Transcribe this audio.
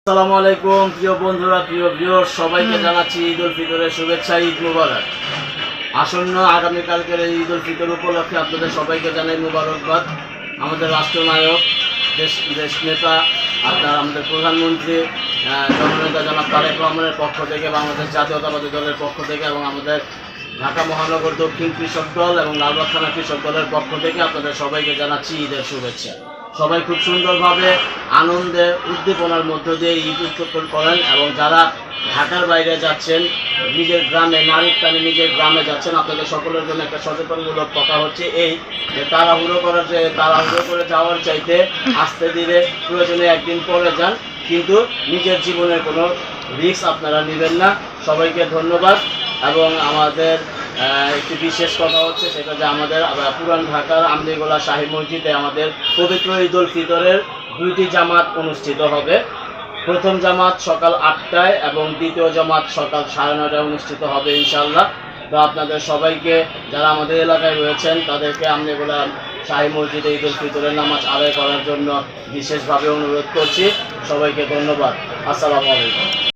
আসসালামু আলাইকুম প্রিয় বন্ধুরা, প্রিয় ভিউয়ার্স, সবাইকে জানাচ্ছি ঈদ উল ফিতরের শুভেচ্ছা। ঈদ মুবারক। আসন্ন আগামীকালকের এই ঈদ উল ফিতর উপলক্ষে আপনাদের সবাইকে জানাই মুবারকবাদ। আমাদের রাষ্ট্রনায়ক, দেশ নেতা, আমাদের প্রধানমন্ত্রী জননেতা জনাব তারেক রহমানের পক্ষ থেকে, বাংলাদেশ জাতীয়তাবাদী দলের পক্ষ থেকে এবং আমাদের ঢাকা মহানগর দক্ষিণ কৃষক দল এবং লালবাগ থানা কৃষক দলের পক্ষ থেকে আপনাদের সবাইকে জানাচ্ছি ঈদের শুভেচ্ছা। সবাই খুব সুন্দরভাবে আনন্দে উদ্দীপনার মধ্য দিয়ে ঈদ উদযাপন করেন এবং যারা ঢাকার বাইরে যাচ্ছেন, নিজের গ্রামে নারীর টানে নিজের গ্রামে যাচ্ছেন, আপনাদের সকলের জন্য একটা সচেতনমূলক কথা হচ্ছে এই যে তাড়াহুড়ো করে যাওয়ার চাইতে আস্তে ধীরে প্রয়োজনে একদিন পরে যান, কিন্তু নিজের জীবনের কোনো রিস্ক আপনারা নেবেন না। সবাইকে ধন্যবাদ। এবং আমাদের একটি বিশেষ কথা হচ্ছে সেটা যে আমাদের পুরান ঢাকার আমদিগোলা শাহী মসজিদে আমাদের পবিত্র ঈদ উল ফিতরের দুইটি জামাত অনুষ্ঠিত হবে। প্রথম জামাত সকাল 8টায় এবং দ্বিতীয় জামাত সকাল 9:30টায় অনুষ্ঠিত হবে ইনশাআল্লাহ। তো আপনাদের সবাইকে, যারা আমাদের এলাকায় রয়েছেন, তাদেরকে আমদিগোলা শাহী মসজিদে ঈদ উল ফিতরের নামাজ আদায় করার জন্য বিশেষভাবে অনুরোধ করছি। সবাইকে ধন্যবাদ। আসসালামু আলাইকুম।